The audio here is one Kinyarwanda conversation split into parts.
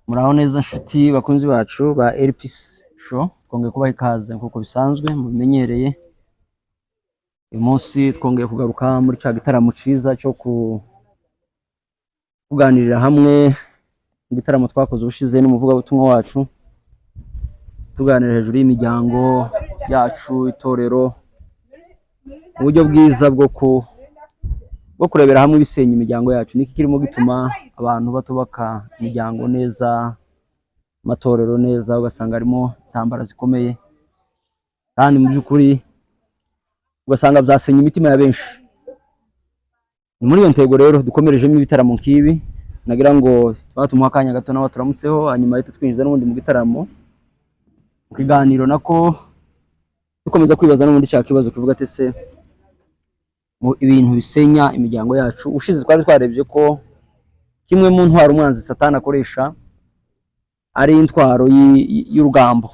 Muraho neza nshuti bakunzi bacu ba LPS show, twongeye kubaha ikaze nkuko bisanzwe mubimenyereye. Uyu munsi twongeye kugaruka muri cya gitaramo ciza cyo kuganirira hamwe, igitaramo twakoze ubushize n'umuvuga butumwa wacu, tuganira hejuru y'imiryango yacu, itorero, uburyo bwiza bwo kurebera hamwe ibisenya imiryango yacu. Niki kirimo gituma abantu batubaka imiryango neza, amatorero neza, ugasanga harimo intambara zikomeye kandi mu by'ukuri ugasanga byasenya imitima ya benshi. Ni muri iyo ntego rero dukomerejemo ibitaramo nk'ibi, nagira ngo twatumuha akanya gato nawe turamutseho, hanyuma ahita twinjiza n'ubundi mu gitaramo, mu kiganiro nako dukomeza kwibaza n'ubundi cya kibazo kivuga ati se mu ibintu bisenya imiryango yacu. Ushize twari twarebye ko kimwe mu ntwaro umwanzi Satani akoresha ari intwaro y'urugambo.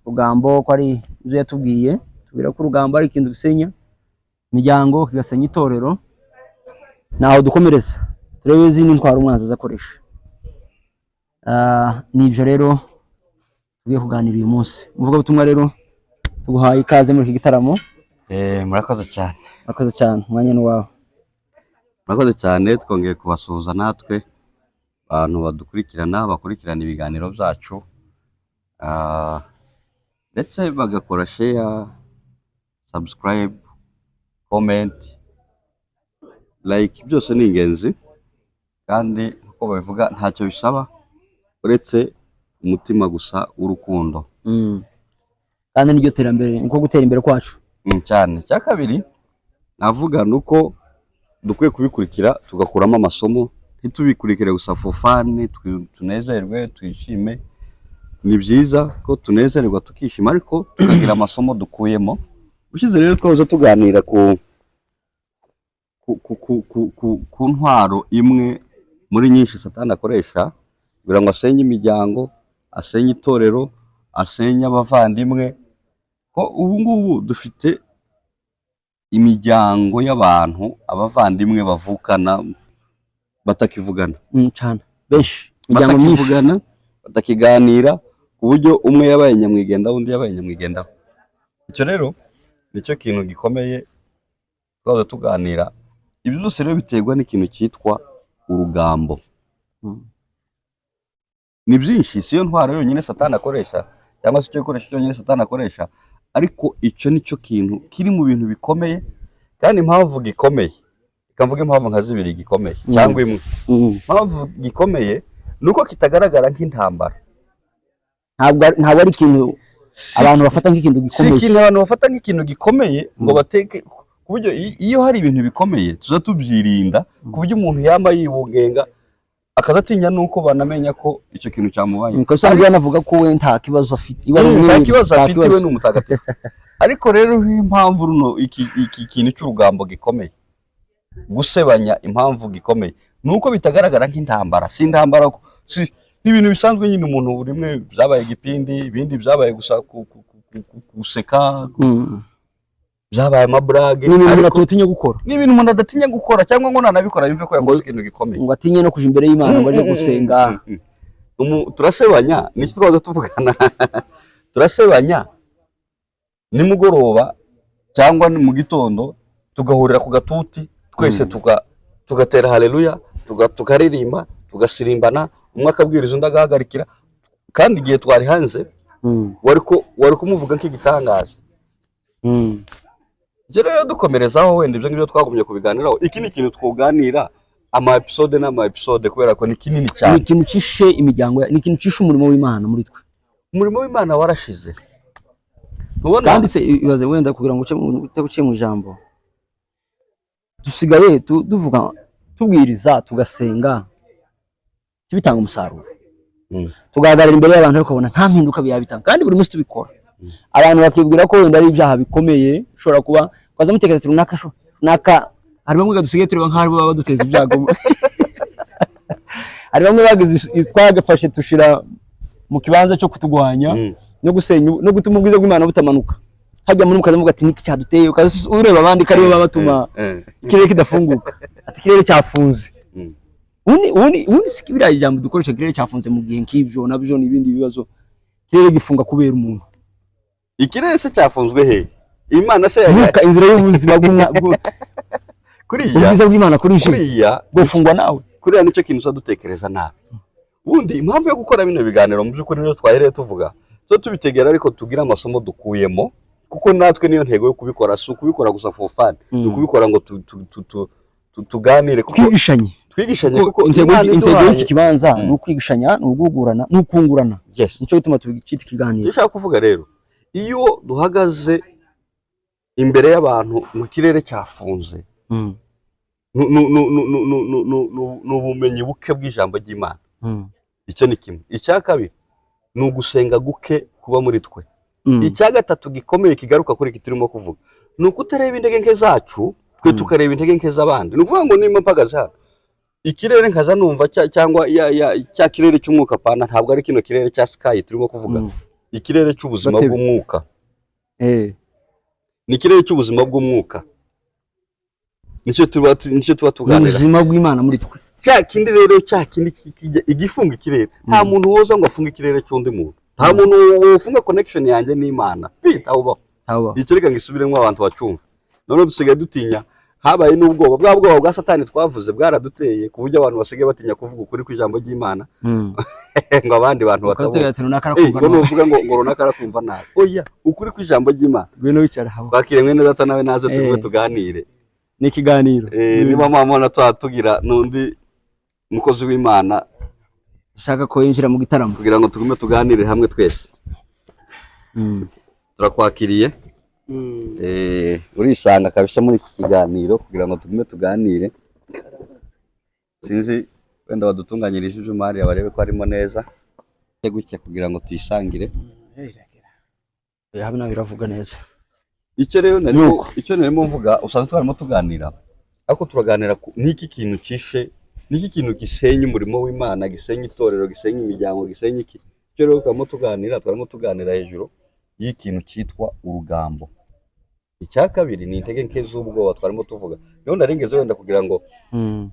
Urugambo ko ari ibyo yatubwiye, tubwira ko urugambo ari ikintu gisenya imiryango, kigasenya itorero. Naho dukomereza turebe izindi ntwaro umwanzi azakoresha. Nibyo rero tugiye kuganira uyu munsi. Muvuga butumwa rero tuguhaye ikaze muri iki gitaramo. Murakoze cyane. Murakoze cyane, umwanya ni wawe. Murakoze cyane, twongeye kubasuhuza natwe abantu bakurikirana ibiganiro byacu, ndetse bagakora share, subscribe, comment, like, byose ni ingenzi kandi uko babivuga ntacyo bisaba uretse umutima gusa w'urukundo. Kandi niryo terambere, niko gutera imbere kwacu cyane. Cya kabiri navuga nuko dukwiye kubikurikira tugakuramo amasomo, ntitubikurikire gusa for fun, tunezerwe, twishime. Ni byiza ko tunezerwa tukishima ariko tukagira amasomo dukuyemo. Ushize rero twahoze tuganira ku ntwaro imwe muri nyinshi Satani akoresha kugira ngo asenye imiryango, asenye itorero, asenye abavandimwe. Ko ubu ngubu dufite imiryango y'abantu, abavandimwe bavukana batakivugana cyane, benshi imiryango batakivugana, batakiganira, ku buryo umwe yabaye nyamwigendaho undi yabaye nyamwigendaho. Icyo rero nicyo kintu gikomeye twaza tuganira. Ibi byose rero biterwa n'ikintu cyitwa urugambo. Ni byinshi, si yo ntwaro yonyine Satani akoresha cyangwa se icyo gikoresho cyonyine Satani akoresha, ariko icyo nicyo kintu kiri mu bintu bikomeye. Kandi impamvu gikomeye, ikamvuga impamvu nka zibiri gikomeye cyangwa imwe. Impamvu gikomeye nuko kitagaragara nk'intambara. Ntabwo ari ikintu abantu bafata nk'ikintu gikomeye. Si ikintu abantu bafata nk'ikintu gikomeye ngo bateke, ku buryo iyo hari ibintu bikomeye tuza tubyirinda, ku buryo umuntu yamba yibungenga akazatinya nuko banamenya ko icyo kintu cyamubaye. Nuko usanga yanavuga ko we nta kibazo afite. Nta kibazo afite, we ni umutagatifu. Ariko rero impamvu runo iki kintu cy'urugambo gikomeye, gusebanya, impamvu gikomeye nuko bitagaragara nk'intambara. Si intambara, si n'ibintu bisanzwe nyine. Umuntu rimwe byabaye igipindi, ibindi byabaye gusa guseka, byabaye amabrage, n'ibintu umuntu adatinya gukora. N'ibintu umuntu adatinya gukora, cyangwa ngo nanabikora yumve ko yakoze ikintu gikomeye, ngo atinye no kuja imbere y'Imana ngo aje gusenga. Turasebanya, niki twaza tuvugana turasebanya nimugoroba cyangwa mu gitondo, tugahurira ku gatuti twese tugatera haleluya, tukaririmba, tugasirimbana, umwe akabwiriza undi agahagarikira. Kandi igihe twari hanze wari kumuvuga nk'igitangaza. Rero dukomerezaho, wenda ibyo ngibyo twagumye kubiganiraho. Iki ni ikintu twoganira ama episode n'ama episode kubera ko ni kinini cyane. Ni ikintu cishe imiryango, ni ikintu cishe umurimo w'Imana muri twe. Umurimo w'Imana warashize. Kandi se ibaze wenda kugira ngo utaguciye mu ijambo, dusigaye tuvuga, tubwiriza, tugasenga, kibitanga umusaruro. Tugahagarara imbere y'abantu ariko ukabona nta mpinduka byabitanga, kandi buri munsi tubikora. Abantu bakibwira ko wenda ari ibyaha bikomeye, ushobora kuba kwaza mutekereza runaka. Hari bamwe gadusigaye tureba nk'aho baba baduteza ibyago. Hari bamwe bagize twagafashe tushira mu kibanza cyo kutugwanya no gusenya no gutuma ubwiza bw'Imana butamanuka. Hajya muri mukaza muvuga ati niki cyaduteye, ureba abandi kari baba batuma ikirere kidafunguka, ati ikirere cyafunze. ubundi sikibira ijambo dukoresha kirere cyafunze mu gihe nk'ivyo nabyo n'ibindi bibazo kirere gifunga kubera umuntu. Ikirere se cyafunzwe he? Imana se Nuka inzira y'ubuzima bwo kuriya ubwiza bw'Imana kurishe kuriya gufungwa nawe. Kuriya nicyo kintu uzadutekereza nabi. Ubundi impamvu yo gukora bino biganiro mu by'ukuri niyo twahereye tuvuga so tubitegera ariko tugira amasomo dukuyemo kuko natwe niyo ntego yo kubikora si ukubikora gusa for fun ukubikora ngo tuganire kuko twigishanye kuko intego y'iki kibanza no kwigishanya no gugurana no kungurana. Nicyo bituma tubicita ikiganiro. Ndashaka kuvuga rero iyo duhagaze imbere y'abantu mu kirere cyafunze n'ubumenyi buke bw'ijambo ry'Imana. Icyo ni kimwe. Icya kabiri ni ugusenga guke kuba muri twe. Icya gatatu gikomeye kigaruka kuri iki turimo kuvuga ni ukutareba intege nke zacu twe tukareba intege nke z'abandi. Ni ukuvuga ngo nimba mpagaze hano ikirere nkaza numva cyangwa cya kirere cy'umwuka pana ntabwo ari kino kirere cya sky turimo kuvuga. Ikirere cy'ubuzima bw'umwuka ni ikirere cy'ubuzima bw'umwuka nicyo tuba tuganira ubuzima bw'Imana muri twe. Cya kindi rero cya kindi igifunga ikirere nta muntu woza ngo afunge ikirere cy'undi muntu. Nta muntu wofunga connection yanjye n'Imana pita ubaho. Icyo reka ngisubiremo abantu bacumva. None dusigaye dutinya habaye n'ubwoba bwa Satani twavuze bwaraduteye ku buryo abantu basigaye batinya kuvuga ukuri kw'ijambo ry'Imana ngo abandi bantu batabona ngo nuvuga ngo runaka arakumva nabi. Oya ukuri kw'ijambo ry'Imana bino bicara hawo bakire mwene data nawe naze tuganire n'ikiganiro. Niba mama tugira n'undi umukozi w'Imana ushaka ko yinjira mu gitaramo kugira ngo tugume tuganire hamwe twese turakwakiriye. Urisanga kabisa muri iki kiganiro kugira ngo tugume tuganire. Sinzi wenda badutunganyirije ijumari abarebe ko arimo neza gutya kugira ngo tuyisangire. Hamwe biravuga neza. Icyo rero narimo mvuga usanzwe twarimo tuganira ariko turaganira n'iki kintu kishe n'iki kintu gisenya umurimo w'Imana gisenya itorero gisenya imiryango gisenya iki. Icyo rero twarimo tuganira hejuru y'ikintu cyitwa urugambo. Icya kabiri ni intege nke z'ubwoba twarimo tuvuga. Niho naringeze wenda kugira ngo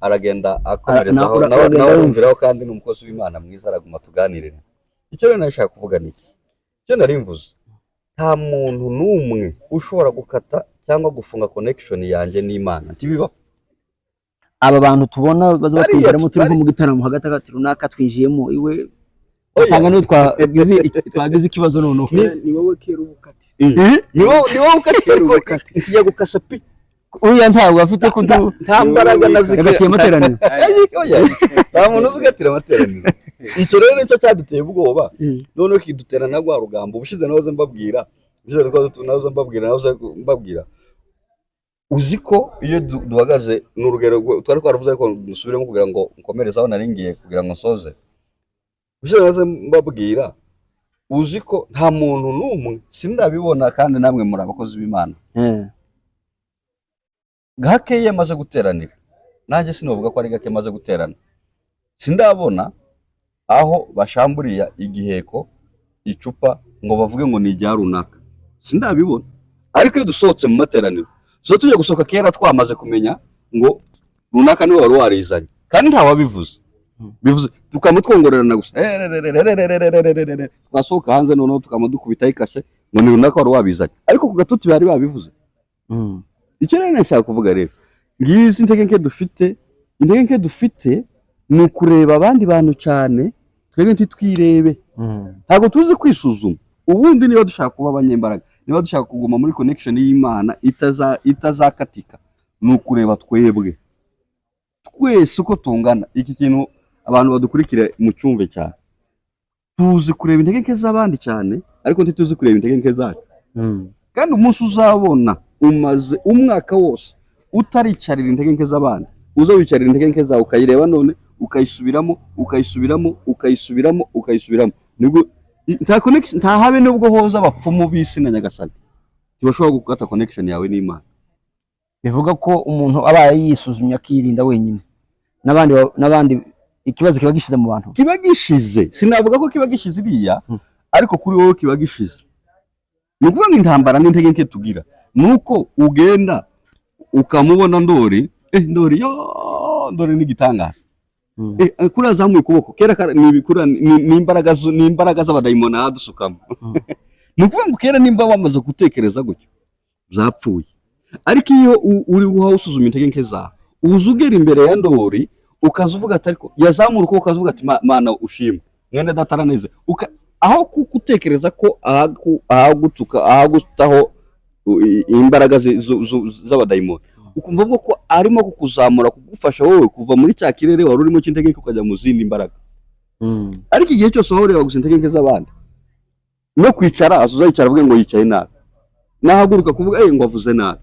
aragenda akomerezaho nawe yumviraho kandi n'umukozi w'Imana mwiza araguma tuganire. Icyo rero nashaka kuvuga niki icyo narimvuze nta muntu n'umwe ushobora gukata cyangwa gufunga connection yanjye n'Imana ntibiba. Aba bantu tubona baza batwinjiramo turi mu gitaramo hagati runaka twinjiyemo iwe usanga no twagize ikibazo noneho ni wowe kera ubukati ni wowe ukati ntiya gukasa pi uya ntabwo afite ko ntambaraga nazigatiye amateraniro nta muntu uzigatira amateraniro. Icyo rero nicyo cyaduteye ubwoba noneho kidutera na gwa rugambo ubushize nahoze mbabwira uzi ko iyo duhagaze n'urugero twari twaravuze ariko dusubiremo kugira ngo nkomereze aho naringiye kugira ngo nsoze. Ubushize nahoze mbabwira uzi ko nta muntu n'umwe sindabibona kandi namwe muri abakozi b'Imana gake yamaze guteranira nanjye sinovuga ko ari gake maze guterana sindabona aho bashamburiya igiheko icupa ngo bavuge ngo ni ijya runaka sindabibona. Ariko iyo dusohotse mu materaniro so tujye gusohoka kera twamaze kumenya ngo runaka niwe wari warizanye kandi nta wabivuze bivuze tukamutwongorerana gusa twasohoka hanze noneho tukamudukubita ikase ngo ni runaka wari wabizanye ariko ku gatuti bari babivuze. Icyo rero nashaka kuvuga rero ngizi intege nke dufite ni ukureba abandi bantu cyane twebwe ntitwirebe. Ntabwo tuzi kwisuzuma. Ubundi niba dushaka kuba abanyembaraga niba dushaka kuguma muri connection y'Imana itazakatika ni ukureba twebwe twese uko tungana. Iki kintu abantu badukurikira mu cyumve cyane tuzi kureba intege nke z'abandi cyane ariko ntituzi kureba intege nke zacu. Kandi umunsi uzabona umaze umwaka wose utaricarira intege nke z'abandi uza wicarira intege nke zawe ukayireba none ukayisubiramo nibwo nta connection nta habe nubwo hoza abapfumu b'isi na Nyagasani tibashobora gukata connection yawe n'Imana. Bivuga ko umuntu abaye yisuzumye akirinda wenyine n'abandi ikibazo kiba gishize mu bantu kiba gishize. Sinavuga ko kiba gishize iriya ariko kuri wowe kiba gishize. Ni ukuvuga ngo intambara n'intege nke tugira nuko ugenda ukamubona ndori ndori n'igitangaza kuri azamuye ukuboko kera ni imbaraga z'abadayimoni adusukamo ni ukuvuga ngo kera nimba wamaze gutekereza gutyo zapfuye. Ariko iyo uri guha usuzuma intege nke zawe uza ugera imbere ya ndori ukaza uvuga ati ariko yazamura ukuboko ukaza uvuga ati Mana ushimwe mwene data araneze aho gutekereza ko ahagutaho imbaraga z'abadayimoni ukumva ko arimo kukuzamura kugufasha wowe kuva muri cya kirere wari urimo cy'intege nke ukajya mu zindi mbaraga. Ariko igihe cyose aho ureba gusa intege nke z'abandi no kwicara azuzayicara avuga ngo yicaye nabi nahaguruka kuvuga ngo avuze nabi.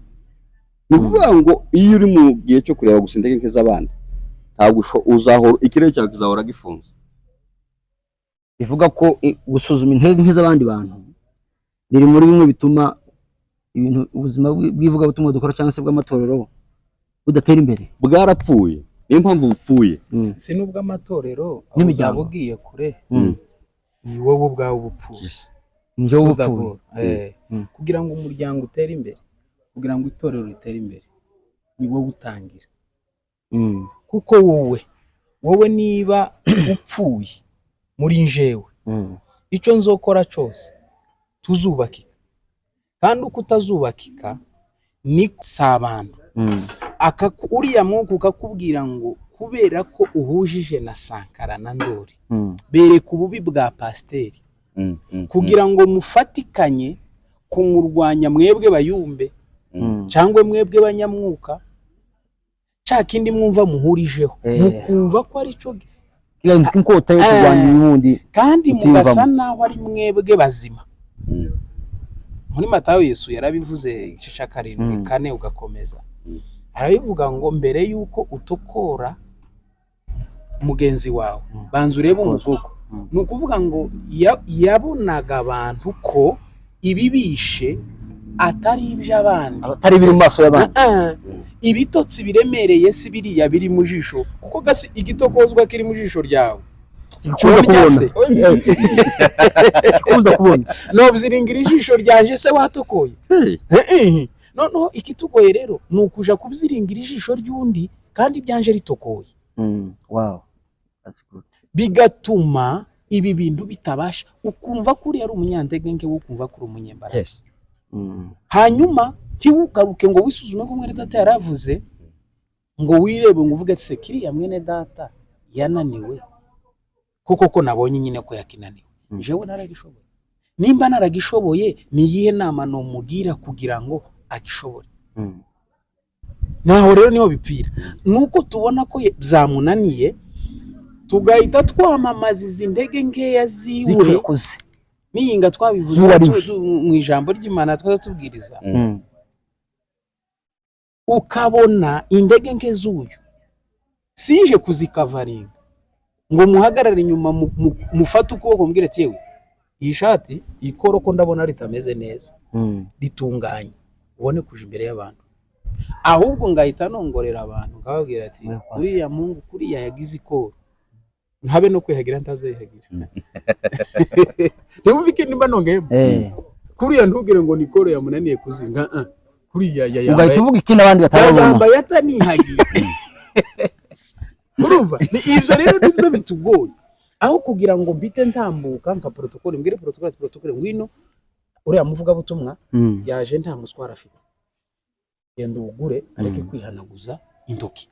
Ni ukuvuga ngo iyo uri mu gihe cyo kureba gusa intege nke z'abandi ntabwo uzahora ikirere cyawe kizahora gifunze. Bivuga ko gusuzuma intege nke z'abandi bantu biri muri bimwe bituma ibintu ubuzima bw'ivuga butumwa dukora cyangwa se bw'amatorero budatera imbere. Bwarapfuye, niyo mpamvu bupfuye. Si nubwo amatorero uzaba ugiye kure ni wowe ubwawe ubupfuye. Nje ubupfuye. Kugira ngo umuryango utere imbere, kugira ngo itorero ritere imbere ni wowe utangira. Kuko wowe niba upfuye muri njewe icyo nzokora cyose tuzubakika, kandi uko utazubakika ni sabantu uriya mwuka ukakubwira ngo kubera ko uhujije na Sankara na Ndori bereka ububi bwa pasiteri kugira ngo mufatikanye kumurwanya mwebwe bayumbe cyangwa mwebwe banyamwuka cya kindi mwumva muhurijeho mukumva ko ari cyo inkota yo kurwanya ubundi kandi mugasa naho ari mwebwe bazima. Muri Matayo Yesu yarabivuze igice cya 7:4 ugakomeza arabivuga ngo mbere yuko utokora mugenzi wawe banza urebe umugogo. Ni ukuvuga ngo yabonaga abantu ko ibibishe atari iby'abandi, atari biri mu maso y'abandi. Ibitotsi biremereye si biriya biri mu jisho, kuko gasi igitokozwa kiri mu jisho ryawe kuza kubona no byiringira ijisho ryanje se watokoye. Noneho ikitugoye rero ni ukuja kubyiringira ijisho ry'undi kandi byanje ritokoye. Wow, that's good. Bigatuma ibi bintu bitabasha ukumva kuri ari umunyantege nke ukumva kuri umunyembara. Hanyuma kiwugaruke ngo wisuzume ko mwene data yaravuze ngo wirebe ngo uvuge ati kiriya mwene data yananiwe ko nabonye nyine ko yakinaniwe. Jewe naragishoboye, nimba naragishoboye ni yihe nama no mugira kugira ngo agishobore. Naho rero niho bipfira nuko tubona ko byamunaniye tugahita twamamaza izi ndege nkeya ziwe nihinga twabivuze mu ijambo ry'Imana twatubwiriza. Ukabona indege nke z'uyu sije kuzikavaringa ngo muhagarare inyuma mufate ukuboko mbwire ati yewe iyi shati ikoro ko ndabona ritameze neza ritunganye ubone kuja imbere y'abantu, ahubwo ngahita nongorera abantu ngababwira ati uriya Mungu kuriya yagize ikoro ntabe no kwihagira ntazehagira. Ntibubike nimba nongemo kuriya ntugire ngo nikoro yamunaniye kuzinga kuriya ugahita uvuga ikindi abandi batarabona yambaye atanihagiye. Urumva ni ivyo rero nibyo bitugoye aho kugira ngo mbite ntambuka nka protocole mbwire protocole ngwino uriya muvuga butumwa yaje nta muswara afite yenda ugure areke kwihanaguza intoki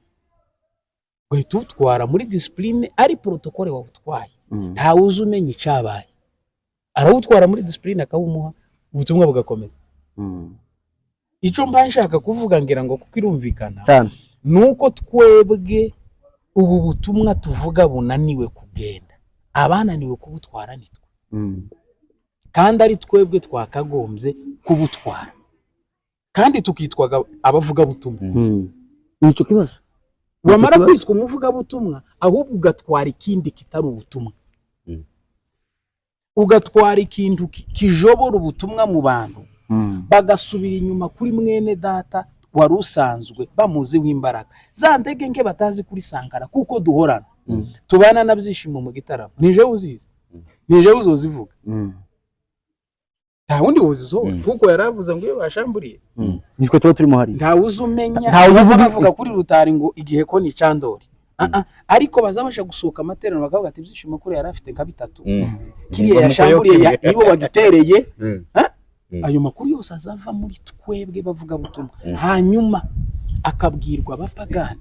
ugahita utwara muri discipline ari protocole wabutwaye nta wuzi umenya icabaye arawutwara muri discipline akawumuha ubutumwa bugakomeza. Ico mba nshaka kuvuga ngira ngo kuko irumvikana nuko twebwe ubu butumwa tuvuga bunaniwe kugenda abananiwe kubutwara nitwe kandi ari twebwe twakagombye kubutwara kandi tukitwaga abavuga butumwa. Nico kibazo wamara kwitwa umuvuga butumwa ahubwo ugatwara ikindi kitari ubutumwa, ugatwara ikintu kijobora ubutumwa mu bantu bagasubira inyuma kuri mwene data wari usanzwe bamuziho imbaraga za ndege nke batazi kuri Sankara kuko duhorana tubana nabyishimo mu gitaramo. Nije uzizi nije uzozivuga nta wundi uzizo kuko yaravuze ngo iyo bashamburiye nitwe tuba turimo hari nta uzumenya nta uzavuga kuri rutari ngo igihe ko ni Candori ariko bazabasha gusohoka amateraniro bakavuga ati ibyishimo kuri yari afite nka 3 kiriya yashamburiye nibo bagitereye ayo makuru yose azava muri twebwe bavuga butumwa hanyuma akabwirwa abapagani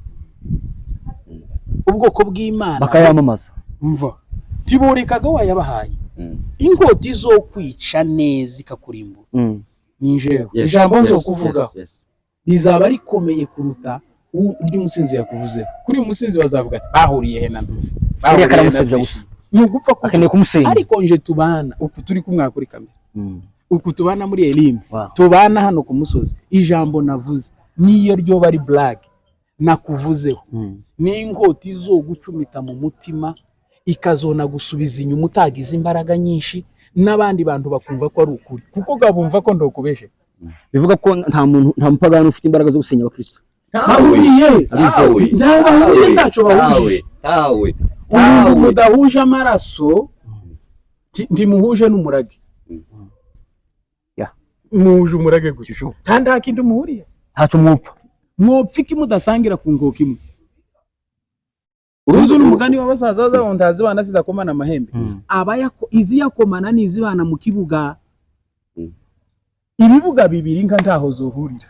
ubwoko bw'Imana bakayamamaza mva tiborekaga wayabahaye inkoti zo kwica neza ikakurimbura ninjewe ijambo nzo kuvuga rizaba rikomeye kuruta ry'umusinzi yakuvuze kuri uyu musinzi bazavuga ati bahuriye he nando bari karamusebya gusa nugupfa akeneye kumusenya ariko nje tubana uku turi kumwe kuri kamera uku tubana muri Elim tubana hano ku musozi ijambo navuze niyo ryo bari black nakuvuzeho n'inkoti zo gucumita mu mutima ikazona gusubiza inyuma utagize imbaraga nyinshi n'abandi bantu bakumva ko ari ukuri kuko gabumva ko ndokubeshe bivuga ko nta mupagani ufite imbaraga zo gusenya abakristo umuntu mudahuje amaraso ndimuhuje n'umurage muhuje umurage gutyo kandi hakindi muhuriye ntacyo mwopfa iki mudasangira ku ngoko imwe uruzo n'umugani w'abasaza z'abondazi bana zidakomana amahembe izi yakomana n'izibana mu kibuga ibibuga bibiri nka ntaho zohurira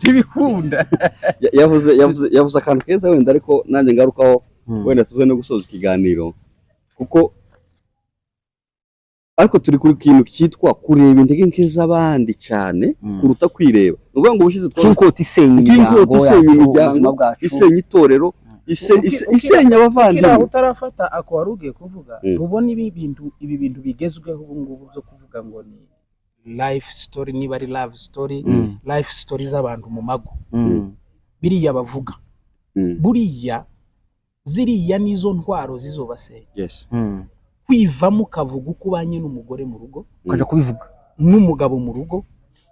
ntibikunda yavuze akantu keza wenda ariko nanjye ngarukaho wenda tuze no gusoza ikiganiro kuko ariko turi kuri kintu cyitwa kureba intege nke z'abandi cyane kuruta kwireba uvuga ngo ubushize tw'inkota isenya imiryango isenya itorero isenya abavandimwe kira utarafata ako warugiye kuvuga tubona ibi bintu bigezweho ubu ngubu byo kuvuga ngo ni life story niba ari love story life story z'abantu mu mago biriya bavuga buriya ziriya nizo ntwaro zizobasenya kwivamo kavuga uko ubanye n'umugore mu rugo ukaja kubivuga n'umugabo mu rugo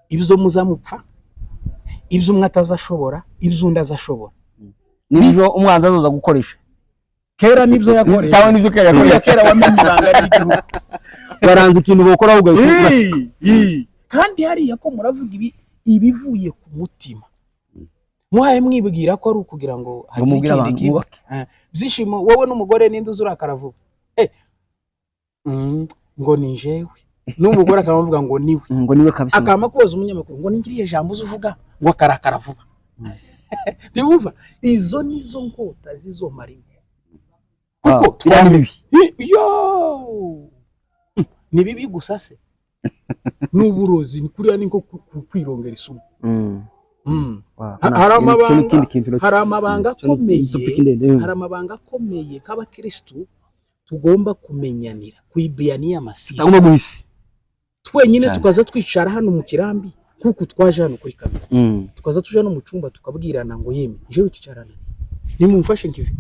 ibyo muzamupfa ibyo umwe atazashobora ibyo undi azashobora nibyo umwanzi azoza gukoresha kera nibyo yakoresha tawe nibyo kera wamenye ibanga ry'igihugu baranze ikintu bakora ahubwo kandi hariya ko muravuga ibivuye ku mutima muhaye mwibwira ko ari ukugira ngo hagire ikindi kiba byishimo wowe n'umugore ninde uzurakara vuba ngo ni jewe n'umugore akavuga ngo niwe kabisa akama kubaza umunyamakuru ngo ningiriye jambo uzuvuga ngo akarakara vuba ndiwumva izo nizo nkota zizomarimo kuko twari ni bibi gusa se n'uburozi ni kuriya niko kwirongera isumo hari amabanga akomeye k'abakristu tugomba kumenyanira kwibiyaniya amasiri twenyine tukaza twicara hano mu kirambi kuko twaje hano kuri kamera tukaza tuje no mu cyumba tukabwirana ngo yeme jewe kicarana nimumfashe nkive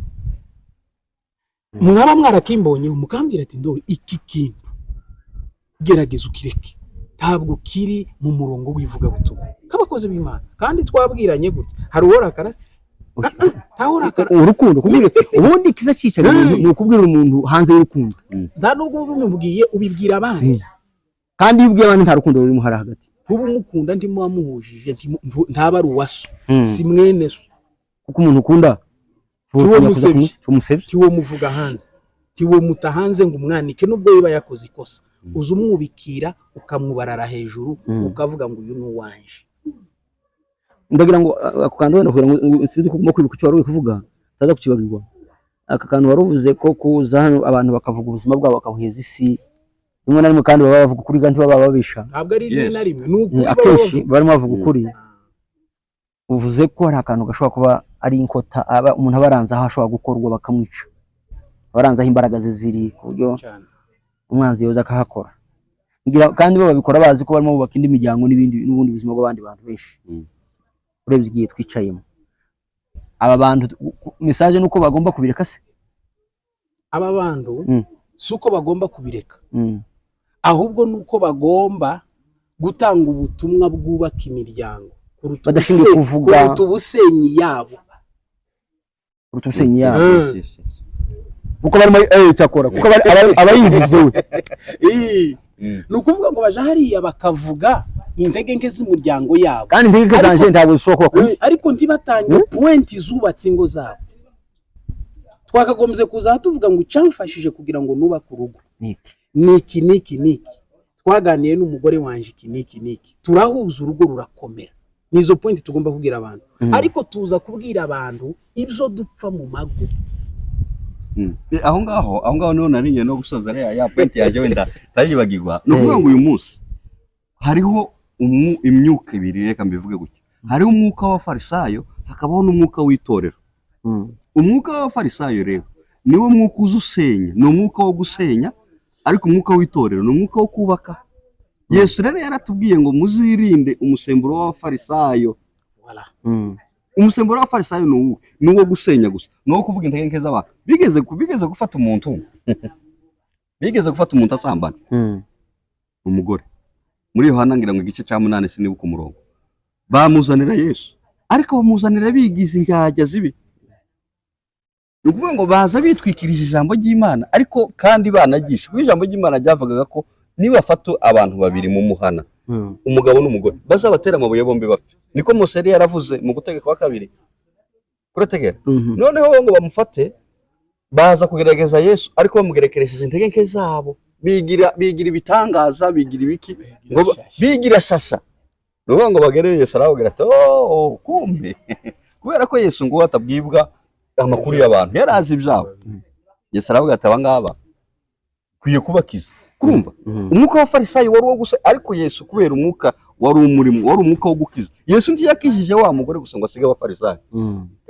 mwaba mwarakimbonye mukambwira ati ndo iki kintu gerageza ukireke ntabwo kiri mu murongo wivuga butumwa kabakoze b'Imana kandi twabwiranye gutya hari uworakara urukundo kubwire ubundi kiza cyicaga ni ukubwira umuntu hanze y'urukundo nda nubwo ubimubwiye ubibwira abandi kandi iyo ubwiye abandi nta rukundo rurimo hari hagati kuba umukunda ndimo wamuhujije ntaba ari uwaso si mwene so kuko umuntu ukunda tiwo muvuga hanze tiwo muta hanze ngo umwanike nubwo biba yakoze ikosa uza umwubikira ukamwubarara hejuru ukavuga ngo uyu ni uwanje ndagira ngo ako kantu wenda kugira ngo sinzi ko kwibuka icyo wari kuvuga taza kukibagirwa aka kantu waruvuze ko kuza hano abantu bakavuga ubuzima bwabo bakabuheza isi rimwe na rimwe kandi baba bavuga ukuri kandi baba babisha ntabwo ari rimwe na rimwe n'ukuri akenshi barimo bavuga ukuri uvuze ko hari akantu gashobora kuba ari inkota umuntu abaranza aho ashobora gukorwa bakamwica abaranza aho imbaraga ze ziri ku buryo umwanzi yoza akahakora kandi bo babikora bazi ko barimo bubaka indi miryango n'ubundi buzima bw'abandi bantu benshi urebye igihe twicayemo aba bantu message nuko bagomba kubireka se aba bantu suko bagomba kubireka ahubwo nuko bagomba gutanga ubutumwa bwubaka imiryango badashingiye kuvuga ubusenyi yabo kuko barimo cyakora kuko abayivuze we nukuvuga ngo baje hariya bakavuga intege nke z'umuryango yabo kandi intege nke zanje ntabwo zishobora kuba kuri ariko ntibatange point zubatse ingo zabo twakagombye kuza tuvuga ngo cyamfashije kugira ngo nubake urugo Niki. niki twaganiye n'umugore wanje niki turahuza urugo rurakomera. Nizo point tugomba kubwira abantu, ariko tuza kubwira abantu ibyo dupfa mu mago. aho ngaho niho nariye no gusoza ya point yaje wenda tayibagirwa. No kuvuga ngo uyu munsi hariho imyuka ibiri, reka mbivuge gutya. Hariho umwuka w'abafarisayo, hakabaho n'umwuka w'itorero. Umwuka w'abafarisayo rero niwo mwuka uzusenya, ni umwuka wo gusenya, ariko umwuka w'itorero ni umwuka wo kubaka. Yesu rero yaratubwiye ngo muzirinde umusemburo w'abafarisayo. Umusemburo w'abafarisayo ni uwo gusenya gusa, ni uwo kuvuga intege nke z'abantu. Bigeze gufata umuntu bigeze gufata umuntu asambana umugore muri Yohana ngira ngo igice cya 8 sinibuka umurongo. Bamuzanira Yesu, ariko bamuzanira bigize injyajya zibi. Ni ukuvuga ngo baza bitwikirije ijambo ry'Imana, ariko kandi banagisha. Kuko ijambo ry'Imana ryavugaga ko niba afata abantu babiri mu muhana, umugabo n'umugore, bazabatera amabuye bombi bapfe. Niko Mose yari yaravuze mu Gutegeka kwa 2 kurategera. Noneho ngo bamufate, baza kugerageza Yesu, ariko bamugerekeresheje intege nke zabo. Bigira ibitangaza, bigira ibiki, ngo bigira sasa. Nuvuga ngo bagereye Yesu arababwira ati kumbe kubera ko Yesu ngo atabwibwa amakuru y'abantu, yarazi ibyabo. Yesu aravuga ati abangaba kwiye kubakiza. Kurumva umwuka w'abafarisayo wari wo gusa, ariko Yesu kubera umwuka wari umurimo, wari umwuka wo gukiza. Yesu ntiyakijije wa mugore gusa ngo asige abafarisayo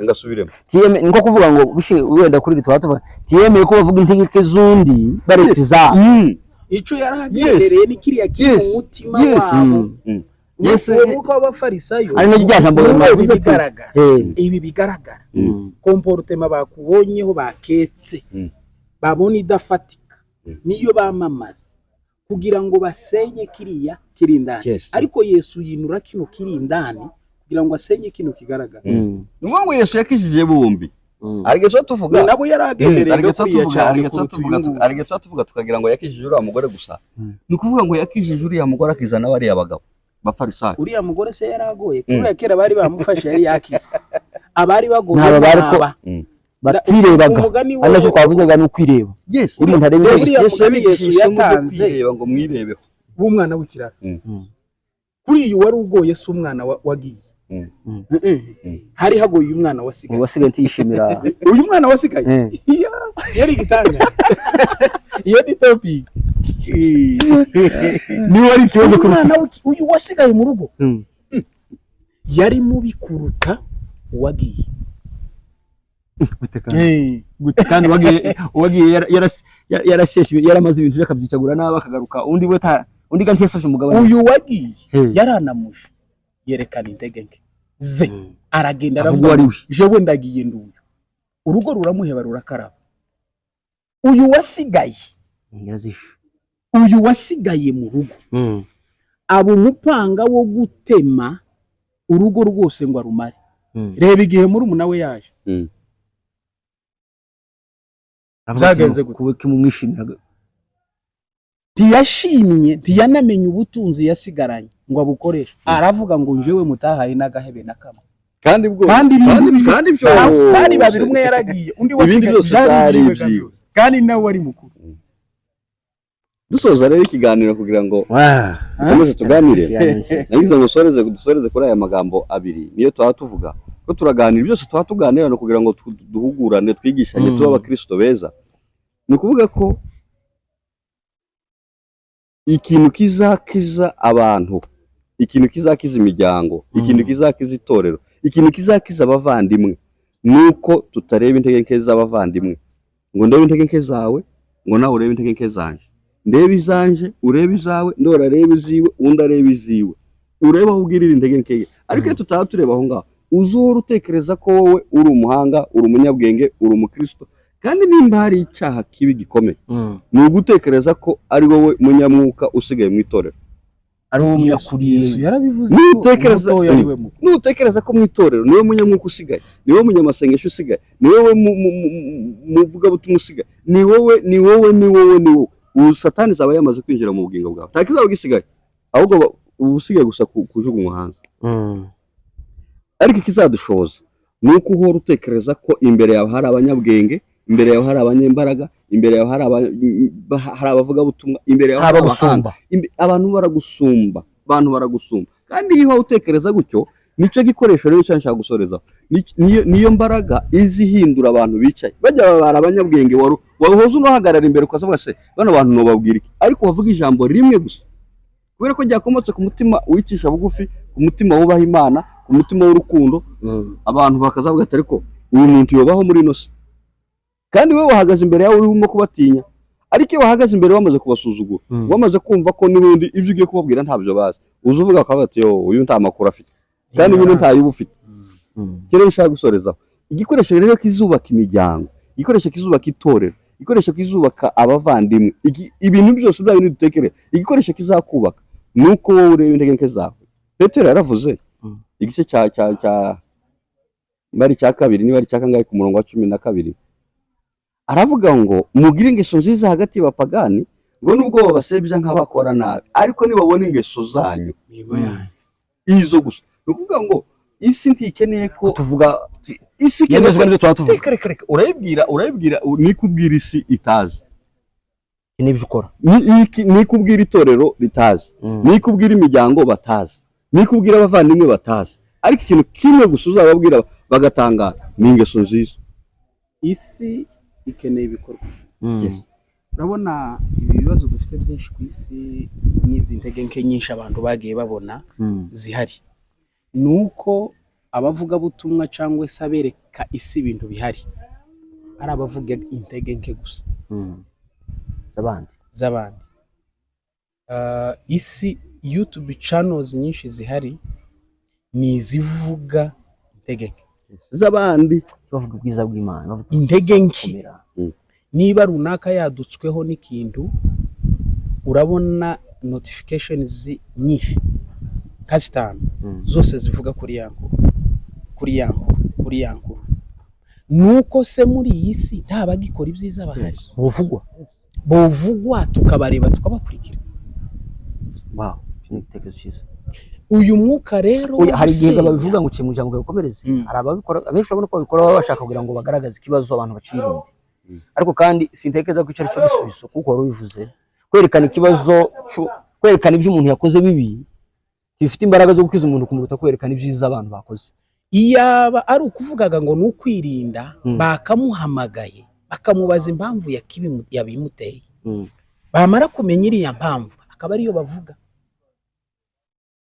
ngasubiremo. Tiyeme nko kuvuga ngo wenda kuri bitwatuva tiyeme ko bavuga integeke zundi baretse za ico yarahagerereye ni kiriya kiri mu mutima wabo. Yesu umwuka w'abafarisayo ari n'ijya jambo bigaragara, ibi bigaragara comportement bakubonyeho baketse, babona idafatika, niyo bamamaza kugira ngo basenye kiriya kirindani. Ariko Yesu yinura kino kirindani kugira ngo asenye kino kigaragara. Nuvuga ngo Yesu yakijije bombi. Arigeze tuvuga nabo yaragendereye kuriya cyane, arigeze tuvuga tukagira ngo yakijije uriya mugore gusa. Ni kuvuga ngo yakijije uriya mugore akizana bari abagabo bafarisayo. Uriya mugore se yaragoye kuriya kera bari bamufashe yari yakize. Abari bagoye n'aba batirebaga, anaje kwavuzaga no kwireba. Yes, uri ntarebe Yesu yatanze ngo mwirebeho b'umwana w'ikirara. Kuri uyu wari ugoye se umwana wagiye. Hari hagoye umwana wasigaye. Wasigaye ntishimira. Uyu mwana wasigaye yari gitanga. Iyo ni topic. Ni wari ikibazo ko uyu wasigaye mu rugo yari mubi kuruta wagiye. Kandi wagiye yarasheshe yaramaze ibintu byakabyicagura n'abakagaruka undi kandi yasafye umugabo. Uyu wagiye yaranamuje yerekana intege nke ze, aragenda aravuga jewe ndagiye nduyu. Urugo ruramuheba rurakaraba. Uyu wasigaye mu rugo abo umupanga wo gutema urugo rwose ngo arumare. Reba igihe muri umuna we yaje zagenze gute mu mwishimiraga, ntiyashimye, ntiyanamenye ubutunzi yasigaranye ngo abukoreshe. Aravuga ngo jewe mutahaye n'agahebe na kamwe. Kandi bari babiri, umwe yaragiye undi wasigaye, kandi nawe wari mukuru. Dusoza rero ikiganiro kugira ngo dukomeze tuganire, nagize ngo dusoreze kuri aya magambo abiri. Niyo tuvuga ko turaganira byose tuganira no kugira ngo duhugurane, twigishanye, tuba abakristo beza. Ni ukuvuga ko ikintu kizakiza abantu, ikintu kizakiza imiryango, ikintu kizakiza itorero, ikintu kizakiza abavandimwe, nuko tutareba intege nke z'abavandimwe. Ngo ndebe intege nke zawe, ngo nawe urebe intege nke zanje. Ndebe izanje, urebe izawe, ndora rebe iziwe, undi arebe iziwe. Ureba aho ugirira intege nke. Ariko tutaba tureba aho ngaho, uzuhora utekereza ko wowe uri umuhanga, uri umunyabwenge, uri umukristo. Kandi nimba hari icyaha kibi gikomeye, ni ugutekereza ko ari wowe munyamwuka usigaye mu itorero. Ari wowe munyakuri. Yesu yarabivuze ko nutekereza ko mu itorero niwe munyamwuka usigaye, niwe munyamasengesho usigaye, niwe muvuga butumwa usigaye, ni wowe. Satani zaba yamaze kwinjira mu bugingo bwawe. Takizaba gisigaye, ahubwo ubusigaye gusa kujugunywa hanze. Ariko ikizadushoboza nuko uhora utekereza ko imbere yawe hari abanyabwenge, imbere yawe hari abanyembaraga, imbere yawe hari abavuga butumwa, imbere yawe hari abahanga, abantu baragusumba kandi iyo utekereza gutyo nicyo gikoresho rero cyane nshaka gusorezaho, niyo mbaraga izihindura abantu bicaye bajya bara abanyabwenge wahoze unahagarara imbere ukavuga se bano bantu no babwira iki, ariko bavuga ijambo rimwe gusa kubera ko ryakomotse ku mutima wicisha bugufi, ku mutima wubaha Imana, ku mutima w'urukundo, abantu bakazavuga ati ariko uyu muntu yobaho muri ino si, kandi we wahagaze imbere yawe urimo kubatinya, ariko iyo wahagaze imbere wamaze kubasuzugura, wamaze kumva ko n'ubundi ibyo ugiye kubabwira ntabyo bazi, uzuvuga ko bati yo uyu nta makuru afite kandi nyine ntayo ubufite. Rero nshaka gusorezaho igikoresho rero kizubaka imiryango, igikoresho kizubaka itorero, igikoresho kizubaka abavandimwe, ibintu byose bya bintu dutekereza, igikoresho kizakubaka nuko wowe ureba intege nke zawe. Petero yaravuze igice cya bari cya kabiri niba ari cyakangaye ku murongo wa 12, aravuga ngo mugire ingeso nziza hagati y'abapagani, ngo nubwo babasebya nk'abakora nabi, ariko nibabona ingeso zanyu izo gusa. Nukuvuga ngo isi ntikeneye ko tuvuga isi keneye reka urayibwira nikubwira isi itazi n'ibyo ukora, nikubwira itorero ritazi, nikubwira imiryango batazi, nikubwira abavandimwe batazi, ariko ikintu kimwe gusa uzababwira bagatangara ni ingeso nziza. Isi ikeneye ibikorwa. Urabona ibi bibazo dufite byinshi ku isi n'izi ntege nke nyinshi abantu bagiye babona zihari, nuko abavuga butumwa cyangwa se abereka isi ibintu bihari ari abavuga intege nke gusa z'abandi. Isi YouTube channels nyinshi zihari ni izivuga intege nke z'abandi, bavuga ubwiza bw'Imana, bavuga intege nke. Niba runaka yadutsweho n'ikintu, urabona notifications nyinshi kasitani zose zivuga kuri yankuru. Nuko se muri iyi si nta bagikora ibyiza bahari, bovugwa tukabareba tukabakurikira. Uyu mwuka rero hari igihe babivuga ngo kimuje ngo bikomereze, hari ababikora abenshi babona ko babikora bashaka kugira ngo bagaragaze ikibazo abantu bacirinde, ariko kandi sintekereza ko icyo gisubizo kuko wari ubivuze, kwerekana ikibazo, kwerekana ibyo umuntu yakoze bibi bifite imbaraga zo gukiza umuntu kumuruta kwerekana ibyiza abantu bakoze. Iyaba ari ukuvugaga ngo n'ukwirinda, bakamuhamagaye bakamubaza impamvu yabimuteye, bamara kumenya iriya mpamvu akaba ariyo bavuga,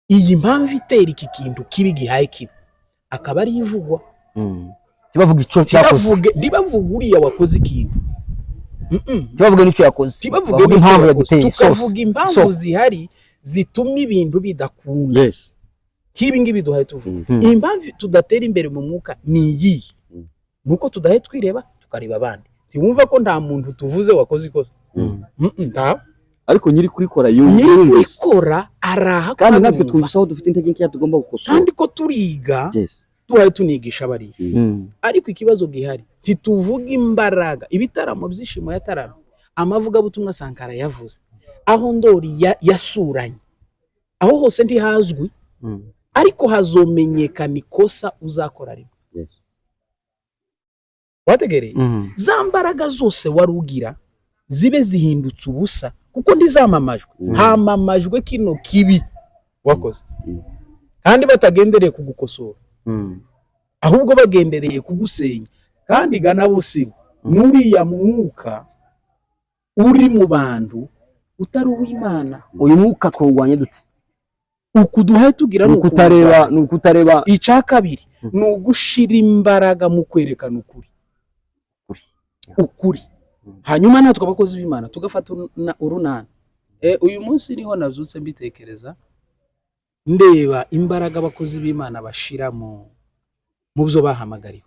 iyi mpamvu itera iki kintu kibi gihaye kibi, akaba ari ivugwa. Tibavuga icyo cyakoze, ndibavuga uriya wakoze ikintu, tibavuga n'icyo yakoze, tibavuga impamvu yaguteye, tukavuga impamvu zihari zituma ibintu bidakunda. Kibi ngibi duhaye tuvuga impamvu tudatera imbere mu mwuka ni iyi, nuko tudahe twireba tukareba abandi. Tiwumva ko nta muntu tuvuze wakoze ikosa, nta ariko nyiri kurikora araha, kandi natwe twumvisaho dufite intege nke tugomba gukosora, kandi ko turiga duhaye tunigisha bari. Ariko ikibazo gihari tituvuga imbaraga. Ibitaramo byishimo yatarama, amavuga butumwa Sankara yavuze, aho Ndori yasuranye, aho hose ntihazwi, ariko hazomenyekana ikosa uzakora rimwe. Wategereye za mbaraga zose warugira zibe zihindutse ubusa, kuko ndizamamajwe, hamamajwe kino kibi wakoze, kandi batagendereye kugukosora, ahubwo bagendereye kugusenya. Kandi gana busi nuriya mwuka uri mu bantu utari uw'Imana. Uyu mwuka twurwanye dute? Ukuduhaye tugira nukutareba icya kabiri nugushira imbaraga mu kwerekana ukuri. Hanyuma natwe abakozi b'Imana tugafata urunana. Uyu munsi niho navyutse mbitekereza, ndeba imbaraga abakozi b'Imana bashira mu byo bahamagariwe.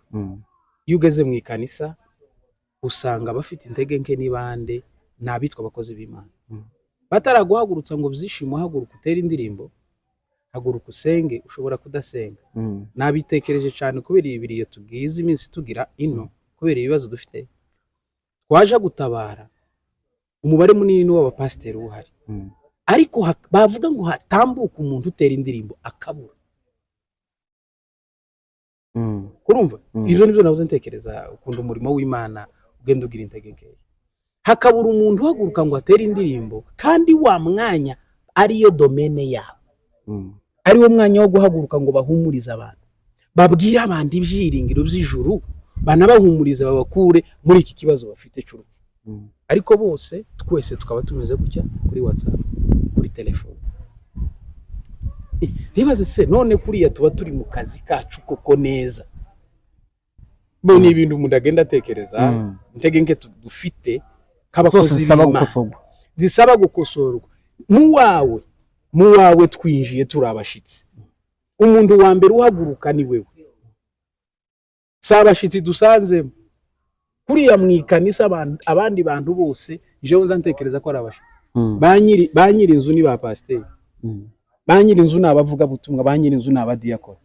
Iyo ugeze mu ikanisa usanga bafite intege nke n'ibande, nabitwa abakozi b'Imana. Bataraguhagurutsa ngo byishimo, haguruka utera indirimbo, haguruka usenge, ushobora kudasenga. Nabitekereje cyane kubera ibiriyo tubwiza iminsi tugira ino, kubera ibibazo dufite. Twaje gutabara umubare munini w'abapasiteri uhari, ariko bavuga ngo hatambuka umuntu utera indirimbo akabura. Kurumva ibyo nibyo navuze ntekereza, ukunda umurimo w'Imana ugenda ugira intege nkeya. Hakabura umuntu uhaguruka ngo atere indirimbo kandi wa mwanya ariyo domene yawe, ariwo mwanya wo guhaguruka ngo bahumurize abantu, babwire abantu ibyiringiro by'ijuru, banabahumurize babakure muri iki kibazo bafite cy'urupfu. Ariko bose twese tukaba tumeze gutya kuri WhatsApp, kuri telefone. Ntibaze se none kuriya tuba turi mu kazi kacu koko neza, bo ni ibintu umuntu agenda atekereza, intege nke dufite k'abakozi zisaba gukosorwa. mu wawe twinjiye turi abashitsi, umuntu wa mbere uhaguruka ni wewe, si abashitsi dusanzemo. Kuriya mwikanisa abandi bantu bose jewe uzantekereza ko ari abashitsi. Banyiri inzu ni ba pasiteri, banyiri inzu n'abavuga butumwa, banyiri inzu n'abadiyakoni,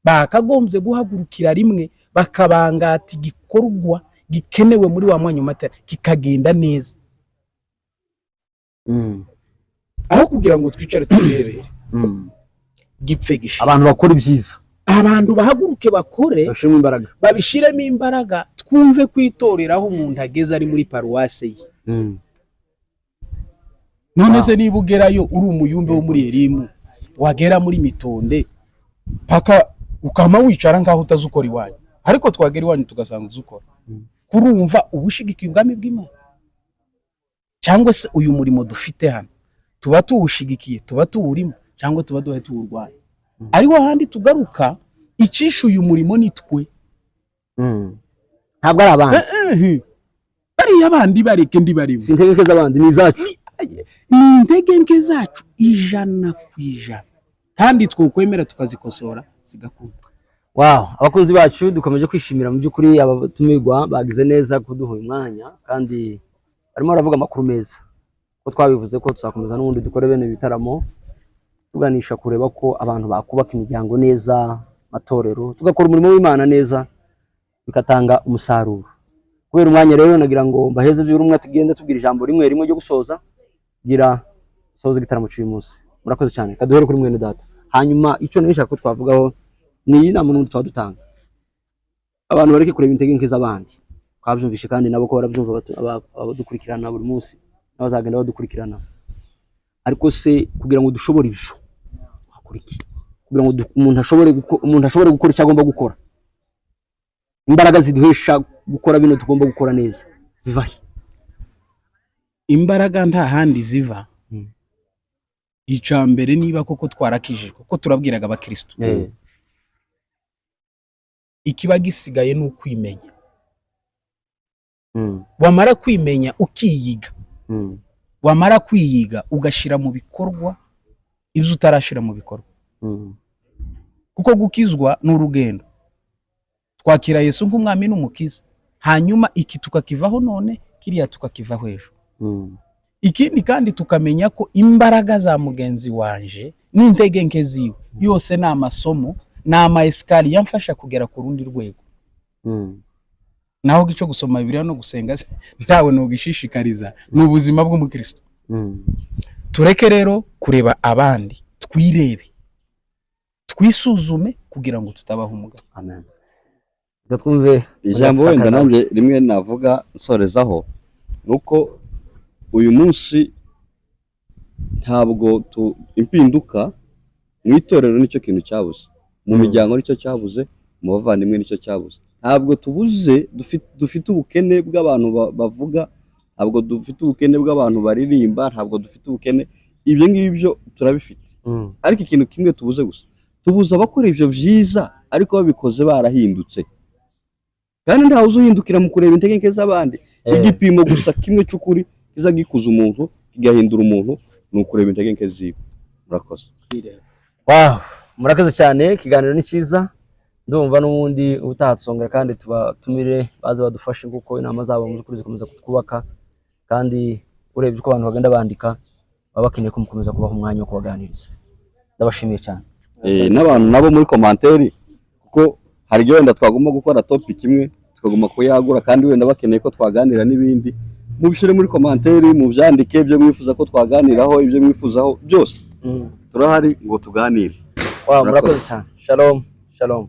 bakagombye guhagurukira rimwe bakabangata igikorwa gikenewe muri wa mwanya matara kikagenda neza. Aho kugira ngo twicare tubirebere gipfe gisha. Abantu bakora ibyiza, abantu bahaguruke bakore, babishiremo imbaraga, twumve kwitoreraho umuntu ageze ari muri paruwase ye. None se niba ugerayo uri umuyumbe wo muri Elimu, wagera muri Mitonde paka ukama wicara ngaho utazukora iwanyu, ariko twagera iwanyu tugasanga uzukora, kurumva ubushigikiye ubwami bw'Imana? Cyangwa se uyu murimo dufite hano tuba tuwushigikiye, tuba tuwurimo, cyangwa tuba duhe tuwurwaye? Ariho handi tugaruka, icisha uyu murimo ni twe, ntabwo ari abandi. Bari abandi bareke ndi bari, si intege nke z'abandi, ni zacu, ni intege nke zacu 100%, kandi twokwemera tukazikosora zigakunda. Wow, abakunzi bacu dukomeje kwishimira mu by'ukuri abatumirwa bagize neza kuduha umwanya, kandi barimo baravuga amakuru meza, ko twabivuze ko tuzakomeza n'ubundi dukore bene ibitaramo tuganisha kureba ko abantu bakubaka imiryango neza, matorero, tugakora umurimo w'Imana neza bikatanga umusaruro. Kubera umwanya rero nagira ngo mbaheze by'urumwe tugenda tubwira ijambo rimwe ryo gusoza, gira soza igitaramo cy'uyu munsi. Murakoze cyane, kaduhere kuri mwene data. Hanyuma icyo nishaka ko twavugaho ni inama n'undi twadutanga, abantu bareke kureba intege nke z'abandi, twabyumvishe kandi nabo ko barabyumva, abadukurikirana buri munsi n'abazagenda badukurikirana. Ariko se kugira ngo dushobore ibyo hakuriki, kugira ngo umuntu ashobore gukora icyo agomba gukora, imbaraga ziduhesha gukora bino tugomba gukora neza zivahe? Imbaraga nta handi ziva. Icambere niba koko twarakijijwe, kuko turabwiraga abakristo, ikiba gisigaye ni ukwimenya. Wamara kwimenya ukiyiga, wamara kwiyiga ugashira mu bikorwa ibyo utarashira mu bikorwa. Kuko gukizwa n'urugendo, twakira Yesu nk'umwami n'umukiza, hanyuma iki tukakivaho none, kiriya tukakivaho ejo. Ikindi kandi tukamenya ko imbaraga za mugenzi wanje n'intege nke ziwe yose ni amasomo, ni amaesikali yamfasha kugera ku rundi rwego. Naho gico gusoma Bibiliya no gusenga ntawe no gishishikariza mu buzima bw'umukristo. Tureke rero kureba abandi, twirebe, twisuzume kugira ngo tutabaho umugabo. Amen. Gatwumve ijambo wenda nanjye rimwe navuga nsorezaho, nuko uyu munsi ntabwo impinduka mu itorero nicyo kintu cyabuze, mu miryango nicyo cyabuze, mu bavandimwe nicyo cyabuze. Ntabwo tubuze, dufite ubukene bw'abantu bavuga, ntabwo dufite ubukene bw'abantu baririmba, ntabwo dufite ubukene, ibyo ngibyo turabifite. Ariko ikintu kimwe tubuze gusa, tubuze abakora ibyo byiza ariko babikoze barahindutse. Kandi ntawe uzuhindukira mu kureba intege nke z'abandi. Igipimo gusa kimwe cy'ukuri kiza gikuza umuntu kigahindura umuntu ni ukureba intege nke ziwe. Murakoze. Wow, murakoze cyane, ikiganiro ni cyiza. Ndumva n'ubundi ubutahatsongera kandi tubatumire baze badufashe, kuko inama zabo mu by'ukuri zikomeza kutwubaka, kandi urebye uko abantu bagenda bandika baba bakeneye ko mukomeza kubaha umwanya wo kubaganiriza. Ndabashimiye cyane. N'abantu nabo muri komanteri, kuko hari wenda twagomba gukora topic imwe tukagomba kuyagura, kandi wenda bakeneye ko twaganira n'ibindi, mubishyire muri komanteri, mubyandike ibyo mwifuza ko twaganiraho, ibyo mwifuzaho byose turahari ngo tuganire. Wow, murakoze cyane. Shalom, shalom.